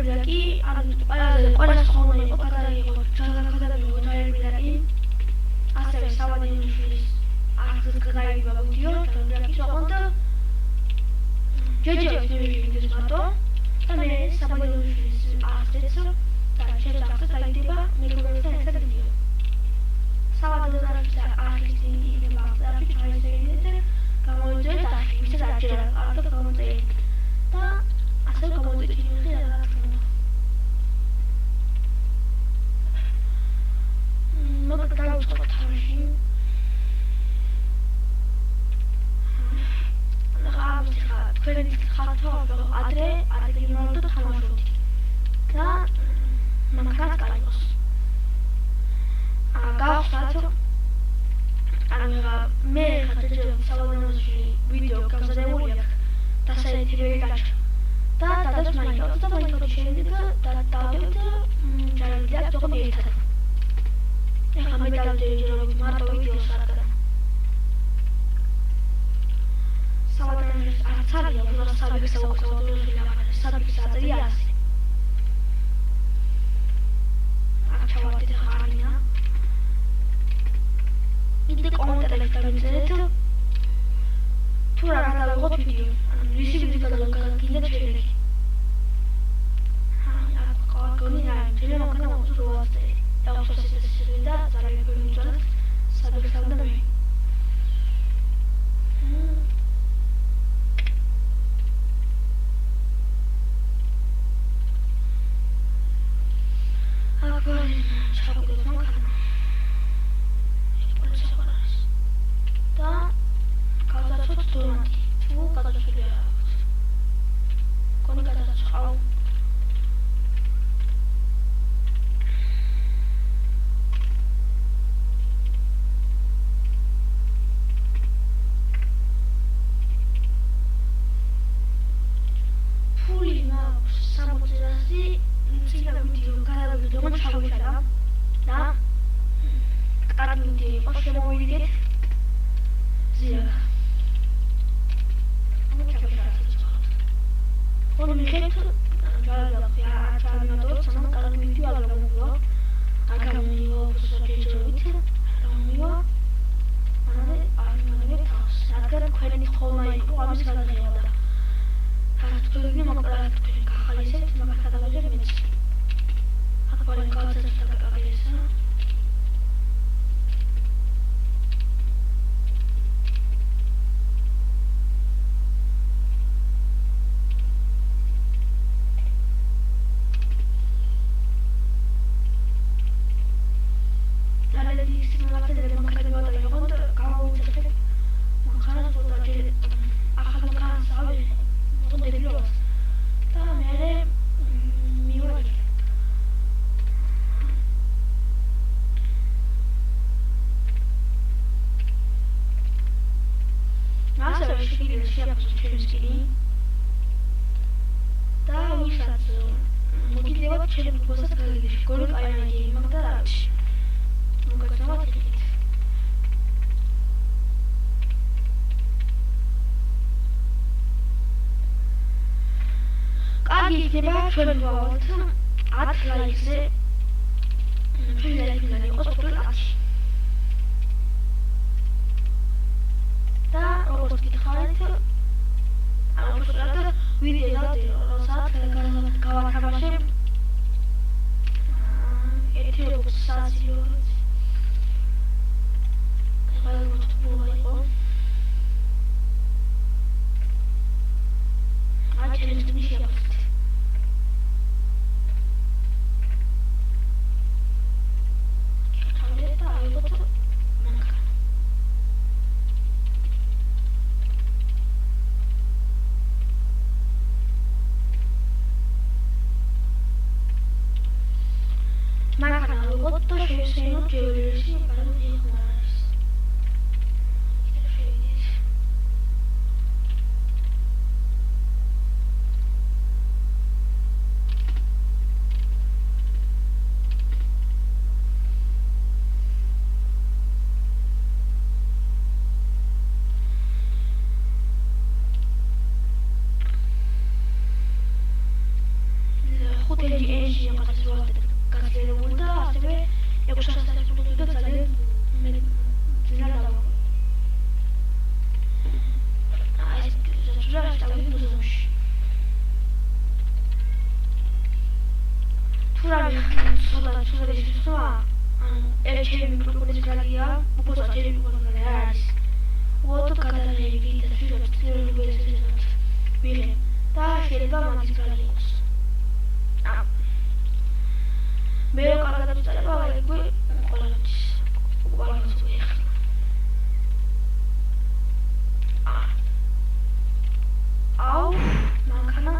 Kazaki ყველა სხვა იყო გადაიღო ჩაგაკადაგებო დაერბილაკი ასევე სავადინოშვილის აღზრდ გადაიღო ბუდიო დაერბილაკის ოღონდ ჯეჯევის ნებივიდეს მარტო და მე სავადინოშვილის აღზრდს და ჩემს აღზრდს დაიდება მეგობრებთან ერთად ვიდეო სავადინოშვილის აღზრდის იქნება აღზრდში ჩაიზერინეთ გამოიძინეთ ახი ვისაც არ ჯერა კარგად გამოწერეთ და ასე გამოიძინეთ მოკლედ დავიწყოთ თამაში თქვენი ხალხო ადრე გიმარჯვოთ თამაშობთ და მანქანას გაიგოს გავხსნათ მე ხაჭეჭე სავადინოში ვიდეო გამზადებული აქვს დასაერთებელი გაჩა და დადას მაინკრაფტს და მაინკრაფტის შემდეგ დავდევთ ჯარებიდან თქო ერთად ეხლა მე დავდევთ მარტო ვიდეოს რადგან სავადინოში არც არია უბრალოდ სავადინოში საბის აწერია ასე აქ ჩავარდით ეხლა არინა იდე კომენტარებში დავიწერეთ თუ რა გადავიღოთ ვიდეო ანუ ვისი ვიდეო გადაგიგეთ შეიძლება გონი რა შეიძლება მანქანა მოწროაზე დავხსოვს ეს და ზარები მიიწონოთ საბექსავდა მე აგარი ჩავკიდოთ მანქანა და გავდაცოთ დონატი თუ გადაწყვეტილი არ აქვს გონი გადაწყვავ ფული მაქვს 60-ზე წინა ვიდეო გადავიდე რომ ჩავიშალა და კარგი ვიდეო იყო შემოვიდეთ ზირა ანუ ჩავიშალა ხომ მიხედავთ გადავიდე ჩავიმატოთ სანამ კარგი ვიდეო არ გამოვიდა არ გამოვიდა ფოსტაჟით გამოვიდა მანამდე არ მომდე თავს რადგან თქვენი ხომა იყო ამის გადაღება და თქვენი მოკლედ თქვენი გახალისეთ მაგას გადავიდეთ მეც აკვალე კაცებს დაგაგებსა ჩვენ ვავალთ 10 ლაიქზე ჩვენი ლაიქიდან იყოს უფრო 10 და როგორც გითხარით ანუ უბრალოდ ვიდეო დავდე როცა გავათამაშებ ერთი როგორც საძიო რაღაც ბულა იყო აი ჩემს მიშია ჩემი მიკროფონის ბრალია, უბრალოდ ჩემი მიკროფონი არ არის. უბრალოდ გადაღები და შეიძლება ცდილობენ ვიღებ და შეიძლება მაგის ბრალი იყოს. მე რო კარგად ვიწერება, აიგე ყველაფერს. ყველაფერს ვიხსნა. აუ, მანქანა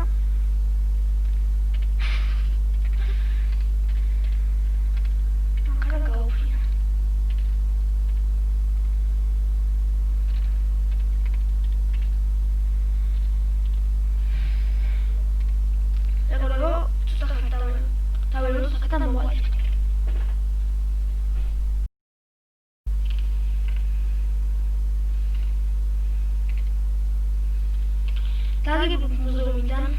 გაუფრია. ეგრევე ცოტა დავერო საკათა მოვალე. დაგიგებ მუზეუმიდან.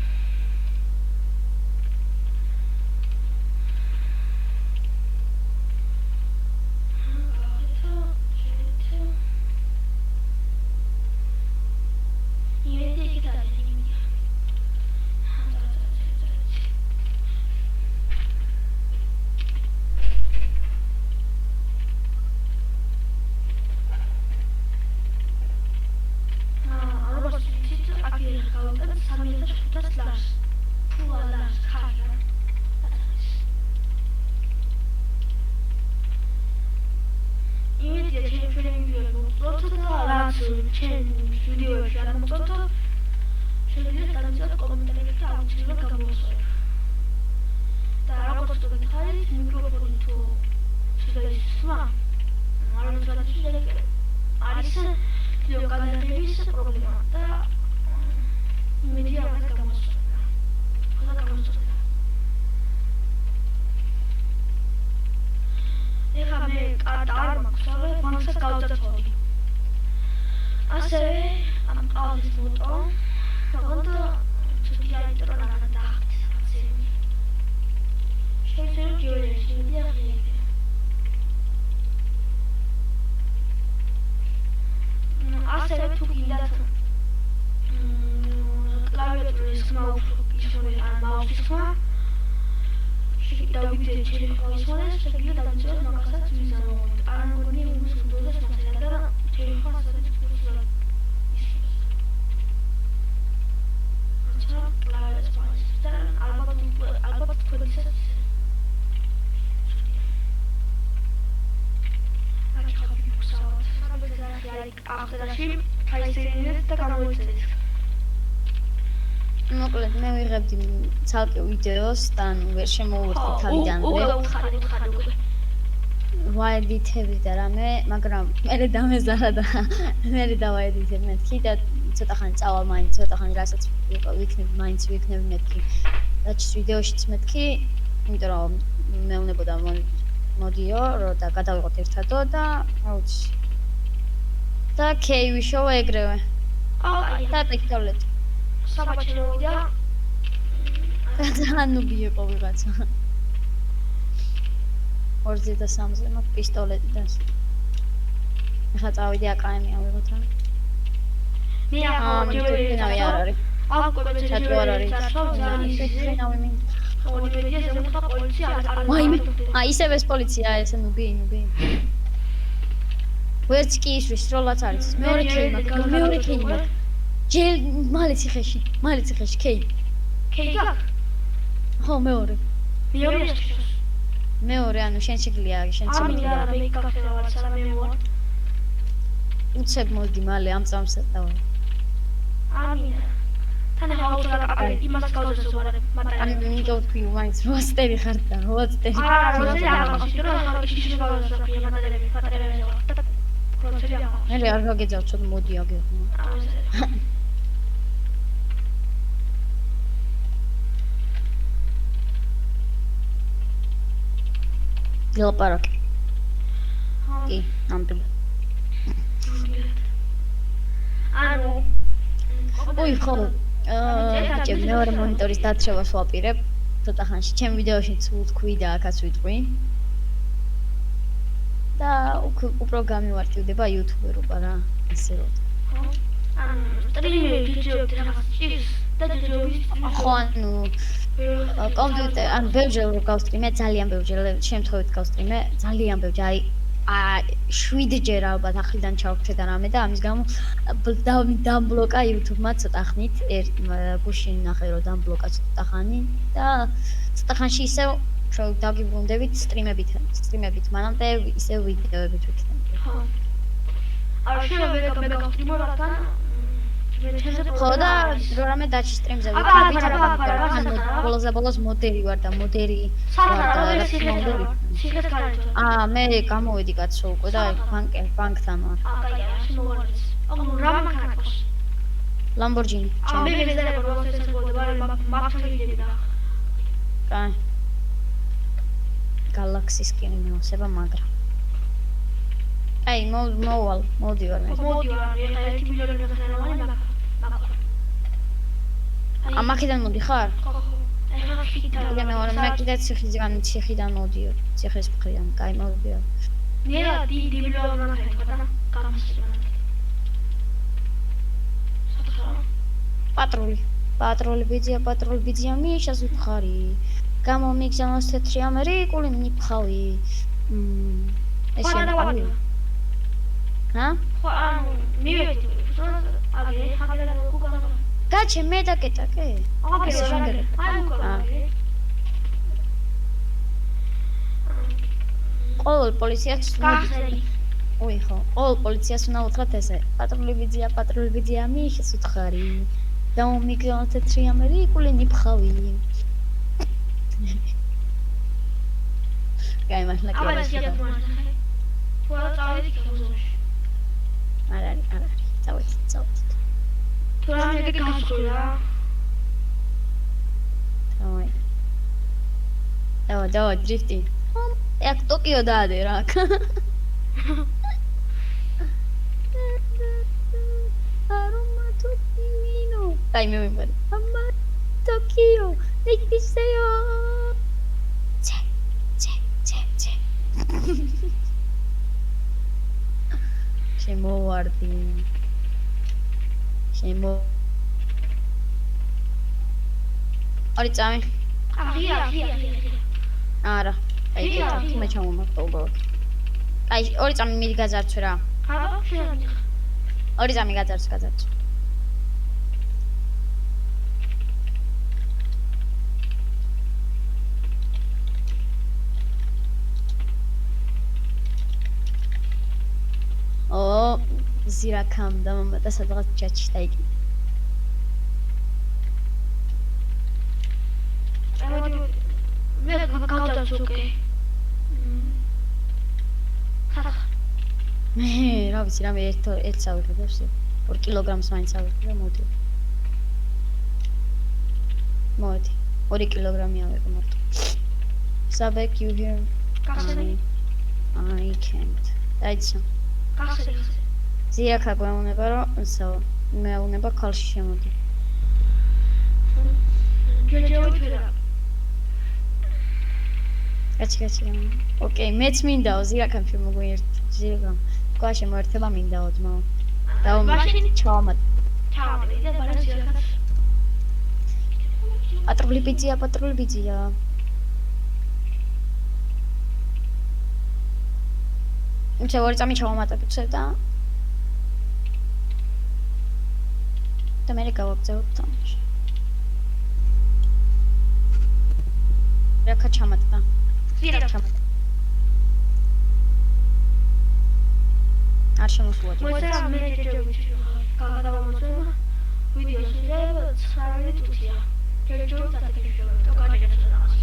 მოკლედ მე ვიღებდი ცალკე ვიდეოს და ვერ შემოვუერთდი თავიდანვე. ვაედიტები და რამე, მაგრამ მე დამეზარა და მე დავაედიტებ მეთქი და ცოტა ხანი წავალ მაინც, ცოტა ხანი რასაც ვიქნები, მაინც ვიქნები მეთქი. რაც ვიდეოშიც მეთქი, იმიტომ რომ მეუნებოდა მოდიო, რომ და გადავიღოთ ერთადო და რა ვიცი. და კეი ვიშოვა ეგრევე. და ტექნოლოგია საბაჭრო ვიდა. ძალიან ნუბი იყო ვიღაცა. 2-ზე და 3-ზე მაქვს პისტოლეტი და ახლა წავიდე აკადემია ავიღოთ რა. მე ახლა არ არის. ჩატო არ არის. ისევ ეს პოლიცია ესე ნუბი. ვერც კი ისვის როლაც არის. მეორე კეი მაქვს. ჯერ მალე ციხეში კეი. კეი გაქვს? ხო, მეორე. მეორე, ანუ შენ შეგვიძლია, შენ შემიძლია. არა, მე გაქცევარ, სალამი მოვარ. უცებ მოდი მალე ამ წამს დავარ. ამინა. თან ახლა იმას გავუძლებარ, მაგრამ ანუ მინდო თქვი მაინც როასტერი ხარ და როასტერი. არა, როასტერი არ მაქვს, რა ისე გავუძლებარ, მატარები, ფატერები ვარ. მე არ გაგეძავ ცოტა მოდი აგეღო. ლაპარაკი. კი, ამბობ. ანუ ოი ხო. ჩემ მეორე მონიტორის დათრევას ვაპირებ. ცოტა ხანში ჩემ ვიდეოშიც ვთქვი და აქაც ვიტყვი. და უფრო გამივარტივდება YouTube-რობა რა, ესე რომ. ანუ სტრიმერი ვიდეოები რაღაც ჭირს და ჯერჯერობით ხო ანუ კომპიუტერ ან ბევრჯერ გავსტრიმე ძალიან ბევრჯერ შემთხვევით გავსტრიმე ძალიან ბევრჯერ აი 7ჯერ ალბათ ახლიდან ჩავხრჩა და რამე და ამის გამო დამბლოკა YouTube-მა ცოტა ხნით გუშინ ნახე რომ დამბლოკა ცოტა ხანი და ცოტა ხანში ისევ დაგიბრუნდებით სტრიმებით მანამდე ისევ ვიდეოებით ვიქნები. არ შეიძლება მეგა სტრიმერ რადგან ხო და რამე დაჩი სტრიმზე ვიქნებით ბოლოს მოდერი ვარ და მოდერი ვარ და სიხეს გარეთ. მე გამოვედი კაცო უკვე და ბანკთან ვარ. კაია, შემოვარდეს. რა მანქანა? Lamborghini. მე ვეზერებ რომ ეს მაქსიმალიზები და. კაი. Galaxy-ის კინო მივსება მაგრამ. აი მოდი ვარ მე. მოდი ვარ, ეხლა 1 მილიონი მეხნელოვანი მაქვს. ამაკიდან მოდი ხარ? ხო. ეხლა ხითა. მე კიდე ციხიდან მოდიო. ციხის მხრიდან, კაი მოვიდიო. ნელა დიბლომა ნახე და გამოსწრება. Patroli ბიძია მიშას ვითხარი. გამომიგზავნოს თეთრი ამერიკული ნიფხავი. ესეა. ჰა? ხო, მივედი. აგე ხაგერა უკანა. გაჩე მე დაკეტაკე? აგე. ყოველ პოლიციას გახსენი. ой ხო, ყოველ პოლიციას უნდა უთხრათ ესე. Patroli ბიძია მიშას ვითხარი. გამომიგზავნოს თეთრი ამერიკული ნიფხავი. კაი მართლა კი. აბა შეიძლება მოახერხე. ყველა წავედი ქუზოში. არ არის. წავედი. თუ რამე გასწრა. დავა დრიფტი. ეგ ტოკიო დაადე რა. Dai, mi vuoi fare? Mamma, Tokyo, Nikiseo. C'è. Scemo guardi. Scemo. Oricami. Via. Ara. Dai, come facciamo una foto? Dai, oricami mi gazarci ra. Oricami gazarci. ზირაქამ და მამა და სადღაც ჩატში დაიგე. მე გავდაცუკე. რა ვიცი, რამე ერთ სავექე და ვსე. 2 კილოგრამს მაინც ავექე და მოდი. 2 კილოგრამი ავექე მარტო. Sabek you here? I can't. დაიცა. ზირაქა გვეუბნება რომ მეუბნება ქალში შემოდი. ჯეჯევითირა. გაჩი. ოკეი, მეც მინდაო ზირაქამ შემოგვიერთ. ზირაქამ. თქვა შემოერთება მინდაო ძმაო. და მაშინ ჩავამატე. და ბარემ ზირაქაც. Patroli ბიძია. Înțe ori ți-am mici pe țeta. Te mergi ca opția optanș. Vreau ca ce-am atâta. Așa nu sunt. Măsăra merge ce ca da măsăra. Video să sară tuția. Ce uita te că eu ca ce să las.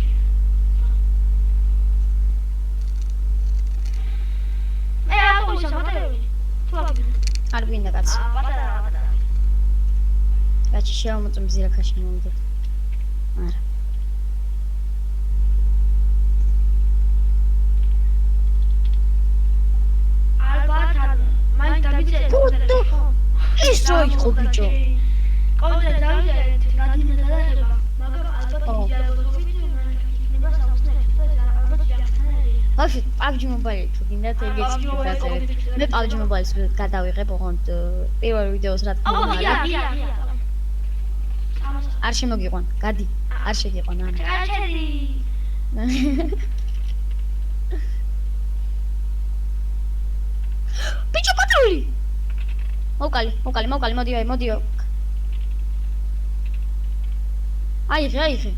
არ გვინდა კაცი. კაცი შევამოწმ ზირაქაში მოვიდეთ. არა. ალბათ მაინც დავიწერე. ის რო იყო ბიჭო. კონტრა დავიწერე გადინდა და ხება. მაგრამ ალბათ ვიდეოები იქნება საოცნარი და ალბათ ჯახტანელი. ბავშვი, PUBG Mobile თუ გინდათ ეგეც გიწერეთ. მე PUBG Mobile-ს გადავიღებ ოღონდ პირველ ვიდეოს რა თქმა უნდა. არ შემოგიყვან, გადი. არ შეგიყვან ანა. კაჩერი. მოკალი. მოკალი, მოდიო. აიღე.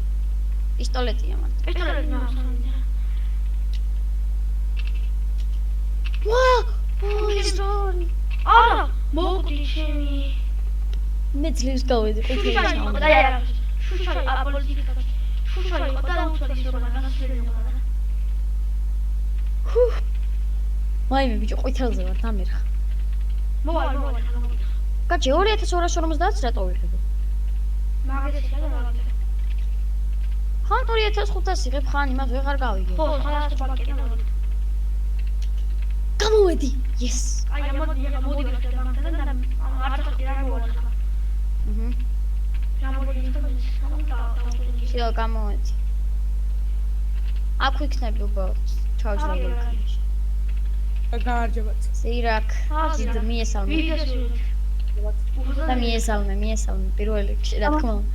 პისტოლეტია მან. პისტოლეტი ნახე. ის რორი. არა, მოვდი ჩემი. მე ძლივს გავედი შუშა იყო და არა. შუშა აპოლიტიკა. შუშა იყო და უცხოეთის როგორ გასასვლელია. მაიმე ბიჭო ყვითელზე ვარ დამერხა. მოვალ. კაჭი 2250 რატო ვიღებო? მაგესია და მაგესია. ხან 2500 იღებ ხან იმას ვეღარ გავიგე. ხო, ხალხს ბაკეტი მოდი. გამოვედი. Yes. აი მოდი მაგდან და არც ხარ რა მოვალ. გამოდი ინსტიტუტში. შევ გამოვედი. აქ ვიქნები უბრალოდ ჩავჯდები. გამარჯობათ. ზირაკ. დიდ მიესალმე. და მიესალმე პირველ რიგში რა თქმა უნდა.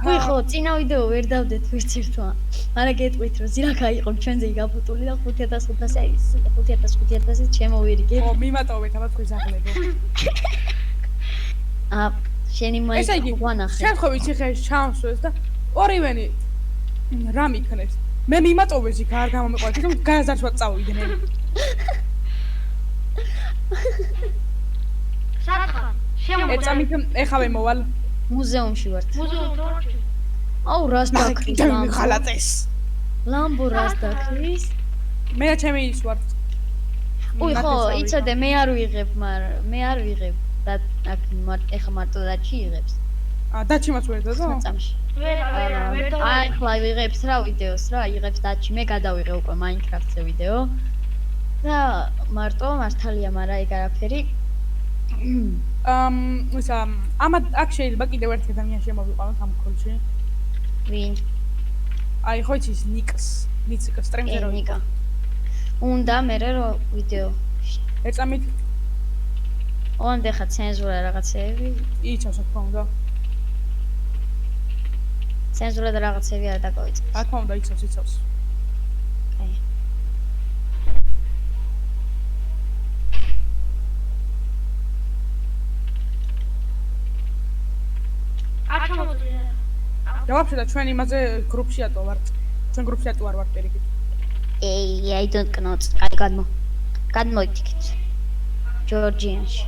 ვი ხო წინა ვიდეო ვერ დავდეთ ვერც ერთმა. არა გეტყვით რომ ზირაკა იყო ჩვენზე გაფუტული და 5500 შემოვირიგეთ. ო მიმატოვეთ აბა თქვენ ზაღლებო. შენი მაიკლი ვანახე. შემთხვევით ციხეში ჩამსვეს და ორივენი რა მიქნეს. მე მიმატოვეს იქ არ გამომეყვანეთ, თუმცა გააზარშვა წავიდნენ. სათხარ. ეწამით ეხავე მოვალ. მუზეუმში ვართ. მუზეუმში. აუ რას დაკრის ლამბო ხალატეს. ლამბო რას დაკრის? მე და ჩემი ის ვარ. უი ხო, იცოდე მე არ ვიღებ, მაგრამ მე არ ვიღებ და აქ ეხა მარტო დაჩი იღებს. დაჩიმაც ვერ დადო? წამში. ვერ აი ხლა ვიღებს რა ვიდეოს რა იღებს დაჩი. მე გადავიღე უკვე Minecraft-ზე ვიდეო. და მარტო მართალია, მაგრამ ეგ არაფერი. ისა ამა აქ შეიძლება კიდევ ერთი ადამიანი შემოვიყვანოთ ამ კოლში. ვინ? აი ხო იცის ნიკს სტრიმზე რო ნიკა. უნდა მე რო ვიდეო. ეწამით ოღონდ ხა ცენზურა რაღაცეები. იცავს რა თქმა უნდა. ცენზურა და რაღაცეები არ დაგავიწყებს. რა თქმა უნდა იცავს. აი. და ვაფშე და ჩვენ იმაზე გრუპში ატო ვართ. ჩვენ გრუპში ატო არ ვართ პირიქით. I don't know. გადმოიქით. ჯორჯიანში.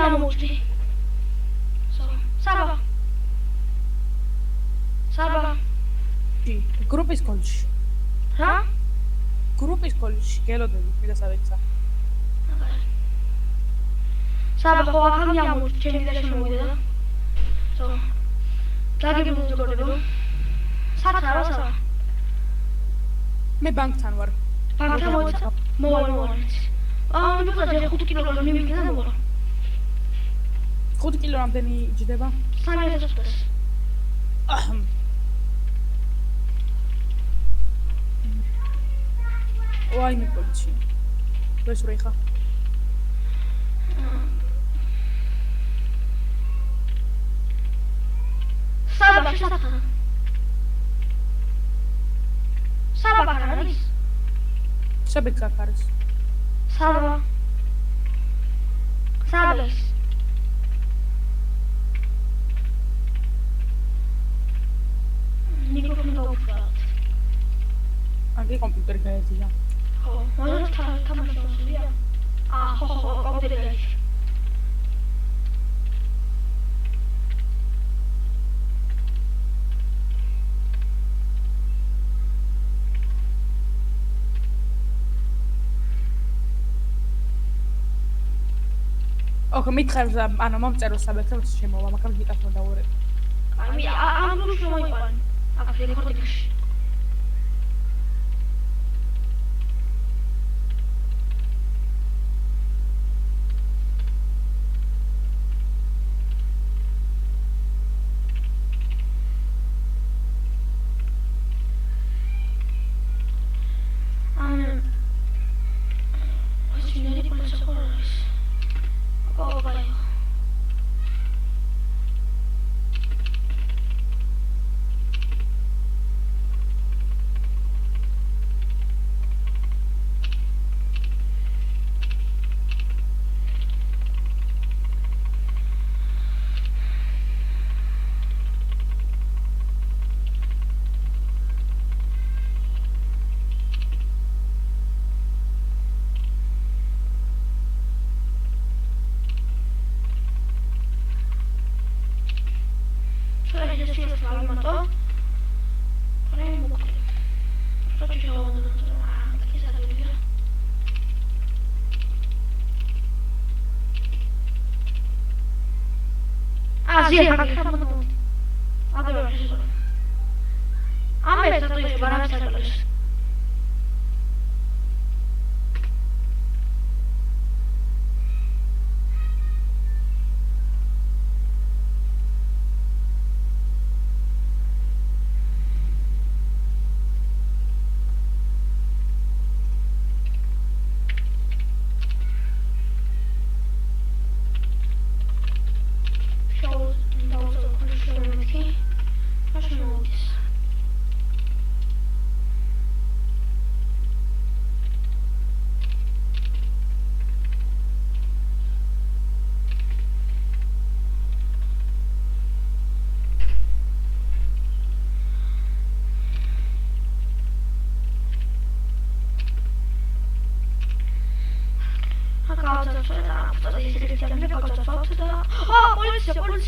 ამოვჭი. საბა. გრუპის კოლში. რა? გრუპის კოლში გელოდები მიდასავეცა. საბა ხო აქამდე ამოვჭი, ჩემი და შემოვიდა და. დაგებულიყო. სათხარო. მე ბანკთან ვარ. ბანკთან მოიწყო. მოვალ. მე ხოთე 5 კილოგრამი მივიდა და მოვალ. 5 კილო რამდენი ჯდება? 3000. ვაი მე პოლიცია. ეს რა ხა? საბა არის? საბეც აქ არის. საბეს. მიკროფონი დავუხსნათ. აგი კომპიუტერი გაეზია. ხო, მაგრამ თამაშია. ხო, კომპიუტერი გაეზია. ოქ მითხარს ანუ მომწერო საბეთებს შემოვა მაგრამ ვიკას მოდაურებ აი ამ დროს შემოიყვანი აქ რეკორდინგში Азия как там ну. Адoro eso. Аме то есть барамсалос.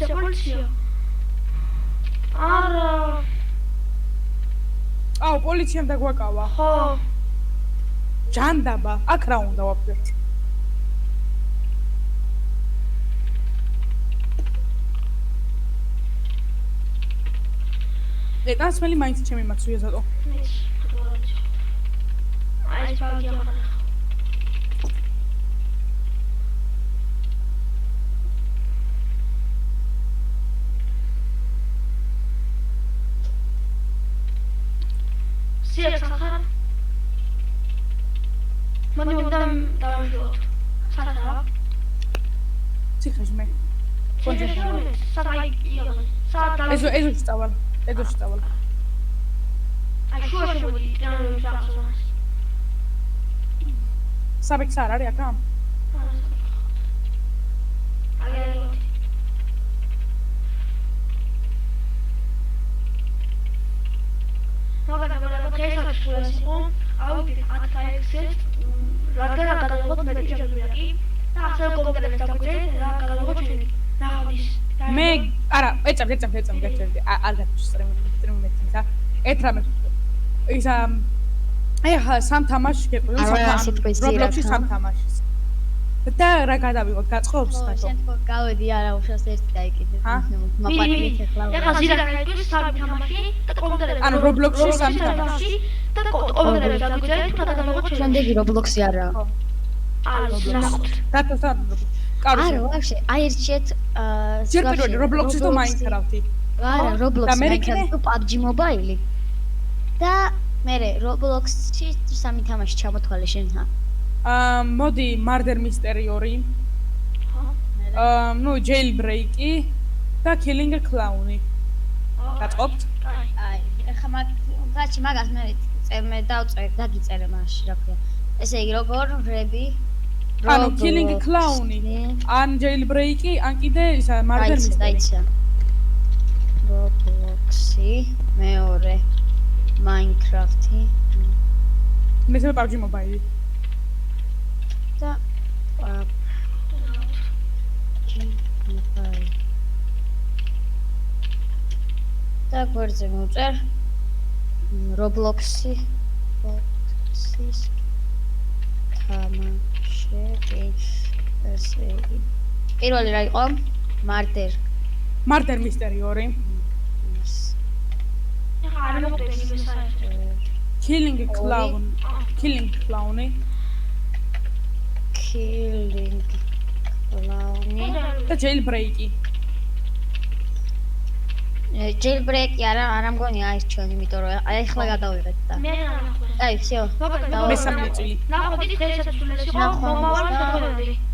Полиция. Ара. აუ პოლიციამ დაგვაკავა ხო. ჯანდაბა აქ რა უნდა ვაფრთხილ ეკასმელი მაინც ჩემი მაცვია ზატო მის. აი სპაგია ხარ. Сексахар. Мани удам давжот. Сахара. ციხეში მე Садай. Садай. ეზოში წავალ Ai შუაში მოდი, ტრანზიტი ახსოვს. საბექს არ არის აქ რა აგერე. მაგალითად, დღესაც სულას იყო, ავიდით 10x-ს, რადგან გადავიღოთ მეტი ჯერმია კი და ახლა კომპიუტერებს დაგვიწერეთ, რა გადავიღოთ ჩვენი. ნახავთ ის. მე არა ეწამდი გაჩერდი არ გაჩერდი და 18 ისა აი ხა სამ თამაშს გეტყვი რობლოქსი სამ თამაშს და რა გადავიღოთ გაწყობს ხო შენ თქო გავედი არა უშავს ერთი დაიკიდე მაყვანით ეხლა ეხლა ზირა გაიგვის სამი თამაში და კომპიუტერებს ანუ რობლოქსში სამი თამაში და კომპიუტერებს დაგვიწერეთ და გადავიღოთ ჩვენი. შემდეგი რობლოქსი არა არის ნახოთ. დათოსთან არა ვაფშე აირჩიეთ ჯერ პირველი რობლოქსის და მაინკრაფტი არა რობლოქსი მაინკრაფტი PUBG Mobile და მე რობლოქსში სამი თამაში ჩამოთვალე შენ ხა მოდი Murder Mystery 2 ნუ Jailbreak-ი და Killing a Clown-ი გაწყობთ აი ეხლა მაგას მე დავწერე დაგიწერე მაშინ რა ქვია ესე იგი როგორ ვრები ანუ Killing a Clown-ი ან Jailbreak-ი ან კიდე ისა Murder Mystery Roblox-ი მეორე Minecraft-ი მესამე PUBG Mobile და და გვერდზე მოვწერ Roblox-ი თამაშები ესე იგი პირველი რა იყო? Murder. Murder Mystery 2. ეხლა არ მოვდები მე საერთოდ. Killing Clown. Killing Clown. Killing Clown. და Jailbreak. Jailbreak-ი არ მგონი აირჩიონ, იმიტომ რომ ახლა გადავიღეთ და. მე არ ნახე. აი, всё. მესამე წილი. ნახოთ ის დღესაც სულეს იყო მომავალ შეხვედრები.